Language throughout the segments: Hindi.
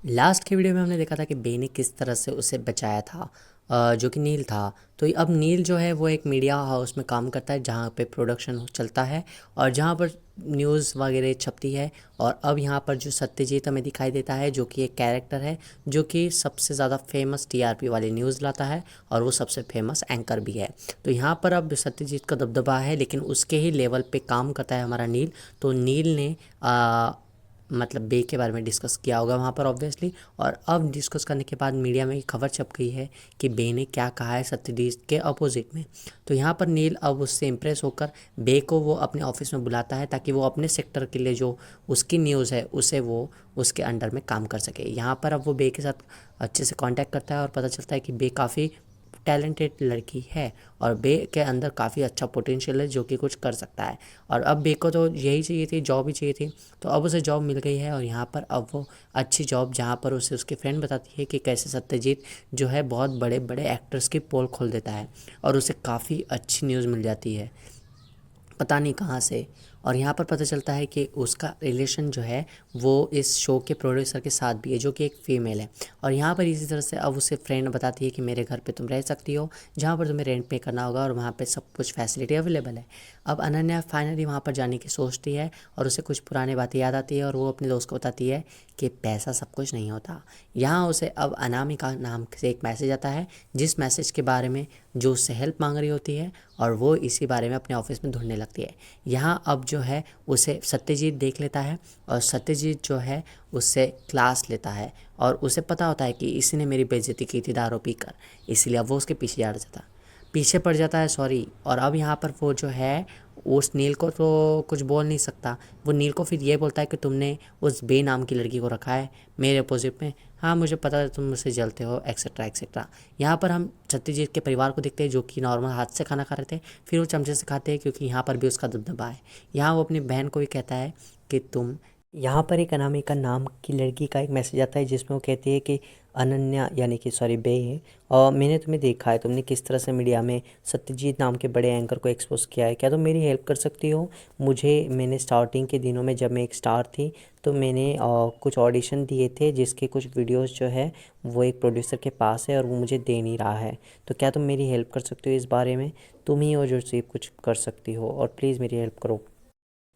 लास्ट के वीडियो में हमने देखा था कि बे ने किस तरह से उसे बचाया था, जो कि नील था। तो अब नील जो है वो एक मीडिया हाउस में काम करता है जहाँ पे प्रोडक्शन चलता है और जहाँ पर न्यूज़ वगैरह छपती है। और अब यहाँ पर जो सत्यजीत हमें दिखाई देता है, जो कि एक कैरेक्टर है जो कि सबसे ज़्यादा फेमस टीआरपी वाली न्यूज़ लाता है और वो सबसे फेमस एंकर भी है। तो यहाँ पर अब सत्यजीत का दबदबा है, लेकिन उसके ही लेवल पे काम करता है हमारा नील। तो नील ने मतलब बे के बारे में डिस्कस किया होगा वहाँ पर ऑब्वियसली। और अब डिस्कस करने के बाद मीडिया में खबर छप गई है कि बे ने क्या कहा है सत्यजीत के अपोजिट में। तो यहाँ पर नील अब उससे इम्प्रेस होकर बे को वो अपने ऑफिस में बुलाता है ताकि वो अपने सेक्टर के लिए जो उसकी न्यूज़ है उसे वो उसके अंडर में काम कर सके। यहाँ पर अब वो बे के साथ अच्छे से कांटेक्ट करता है और पता चलता है कि बे काफ़ी टैलेंटेड लड़की है और बे के अंदर काफ़ी अच्छा पोटेंशियल है जो कि कुछ कर सकता है। और अब बे को तो यही चाहिए थी, जॉब ही चाहिए थी। तो अब उसे जॉब मिल गई है और यहाँ पर अब वो अच्छी जॉब, जहाँ पर उसे उसकी फ्रेंड बताती है कि कैसे सत्यजीत जो है बहुत बड़े बड़े एक्टर्स की पोल खोल देता है और उसे काफ़ी अच्छी न्यूज़ मिल जाती है पता नहीं कहाँ से। और यहाँ पर पता चलता है कि उसका रिलेशन जो है वो इस शो के प्रोड्यूसर के साथ भी है, जो कि एक फ़ीमेल है। और यहाँ पर इसी तरह से अब उसे फ्रेंड बताती है कि मेरे घर पे तुम रह सकती हो, जहाँ पर तुम्हें रेंट पे करना होगा और वहाँ पे सब कुछ फैसिलिटी अवेलेबल है। अब अनन्या फाइनली वहाँ पर जाने की सोचती है और उसे कुछ पुरानी बातें याद आती है और वो अपने दोस्त को बताती है कि पैसा सब कुछ नहीं होता। यहाँ उसे अब अनामिका नाम से एक मैसेज आता है, जिस मैसेज के बारे में जो उससे हेल्प मांग रही होती है और वो इसी बारे में अपने ऑफिस में ढूंढने लगती है। यहाँ अब जो है उसे सत्यजीत देख लेता है और सत्यजीत जो है उससे क्लास लेता है और उसे पता होता है कि इसी ने मेरी बेइज्जती की थी दारू पीकर, इसलिए अब वो उसके पीछे पड़ जाता है सॉरी। और अब यहाँ पर वो जो है उस नील को तो कुछ बोल नहीं सकता। वो नील को फिर ये बोलता है कि तुमने उस बे नाम की लड़की को रखा है मेरे अपोजिट में। हाँ मुझे पता है तुम मुझसे जलते हो एक्सेट्रा एक्सेट्रा। यहाँ पर हम सत्यजीत के परिवार को देखते हैं जो कि नॉर्मल हाथ से खाना खा रहे थे, फिर वो चमचे से खाते हैं क्योंकि यहाँ पर भी उसका दबदबा है। यहाँ वो अपनी बहन को भी कहता है कि तुम, यहाँ पर एक अनामिका नाम की लड़की का एक मैसेज आता है जिसमें वो कहती है कि अनन्या यानी कि सॉरी बे है, और मैंने तुम्हें देखा है तुमने किस तरह से मीडिया में सत्यजीत नाम के बड़े एंकर को एक्सपोज किया है, क्या तुम मेरी हेल्प कर सकती हो? मैंने स्टार्टिंग के दिनों में जब मैं एक स्टार थी तो मैंने कुछ ऑडिशन दिए थे जिसके कुछ वीडियोस जो है वो एक प्रोड्यूसर के पास है और वो मुझे दे नहीं रहा है। तो क्या तुम मेरी हेल्प कर सकते हो इस बारे में? तुम ही हो जो सिर्फ कुछ कर सकती हो और प्लीज़ मेरी हेल्प करो।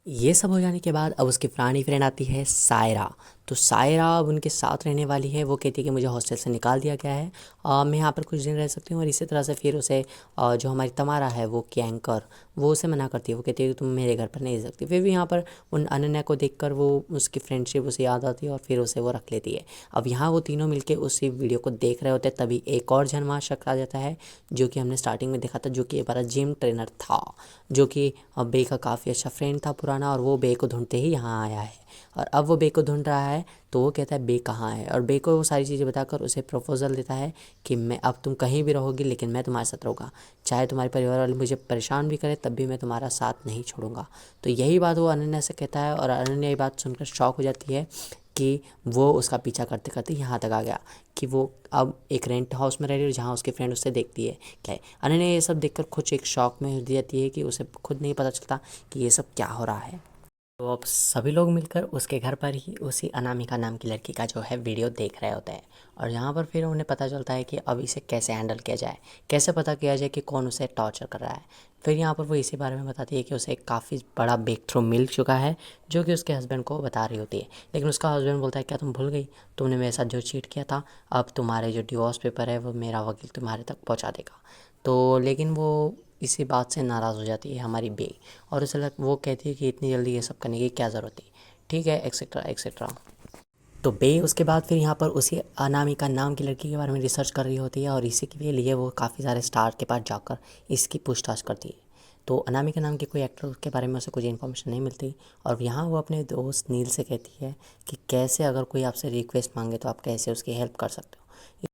ये सब हो जाने के बाद अब उसकी पुरानी फ्रेंड आती है सायरा। तो सायरा अब उनके साथ रहने वाली है। वो कहती है कि मुझे हॉस्टल से निकाल दिया गया है, मैं यहाँ पर कुछ दिन रह सकती हूँ। और इसी तरह से फिर उसे जो हमारी तमारा है वो की एंकर, वो उसे मना करती है। वो कहती है कि तुम मेरे घर पर नहीं रह सकती। फिर भी यहाँ पर उन अनन्या को देखकर वो उसकी फ्रेंडशिप उसे याद आती है और फिर उसे वो रख लेती है। अब यहाँ वो तीनों मिलके उसी वीडियो को देख रहे होते हैं, तभी एक और जन वहाँ शक आ जाता है जो कि हमने स्टार्टिंग में देखा था, जो कि हमारा जिम ट्रेनर था, जो कि बे का काफ़ी अच्छा फ्रेंड था पुराना, और वो बे को ढूंढते ही यहाँ आया है। और अब वो बे को ढूंढ रहा है तो वो कहता है बे कहाँ है, और बे को वो सारी चीज़ें बताकर उसे प्रपोजल देता है कि मैं अब तुम कहीं भी रहोगी लेकिन मैं तुम्हारे साथ रहूँगा, चाहे तुम्हारे परिवार वाले मुझे परेशान भी करें तब भी मैं तुम्हारा साथ नहीं छोड़ूंगा। तो यही बात वो अनन्या से कहता है और अनन्या ये बात सुनकर शॉक हो जाती है कि वो उसका पीछा करते करते यहाँ तक आ गया कि वो अब एक रेंट हाउस में रह रही है जहाँ उसकी फ्रेंड उससे देखती है क्या है। अनन्या ये सब देखकर खुद एक शॉक में हो जाती है कि उसे खुद नहीं पता चलता कि ये सब क्या हो रहा है। तो अब सभी लोग मिलकर उसके घर पर ही उसी अनामिका नाम की लड़की का जो है वीडियो देख रहे होते हैं। और यहाँ पर फिर उन्हें पता चलता है कि अब इसे कैसे हैंडल किया जाए, कैसे पता किया जाए कि कौन उसे टॉर्चर कर रहा है। फिर यहाँ पर वो इसी बारे में बताती है कि उसे काफ़ी बड़ा ब्रेक थ्रू मिल चुका है, जो कि उसके हस्बैंड को बता रही होती है। लेकिन उसका हस्बैंड बोलता है क्या तुम भूल गई, तुमने मेरे साथ जो चीट किया था, अब तुम्हारे जो डिवोर्स पेपर है वो मेरा वकील तुम्हारे तक पहुँचा देगा। तो लेकिन वो इसी बात से नाराज़ हो जाती है हमारी बे, और उसे वो कहती है कि इतनी जल्दी ये सब करने की क्या ज़रूरत थी, ठीक है एक्सेट्रा एक्सेट्रा। तो बे उसके बाद फिर यहाँ पर उसी अनामिका नाम की लड़की के बारे में रिसर्च कर रही होती है और इसी के लिए वो काफ़ी सारे स्टार के पास जाकर इसकी पूछताछ करती है। तो अनामिका नाम के कोई एक्टर के बारे में उसे कुछ इन्फॉर्मेशन नहीं मिलती और यहाँ वो अपने दोस्त नील से कहती है कि कैसे अगर कोई आपसे रिक्वेस्ट मांगे तो आप कैसे उसकी हेल्प कर सकते हो।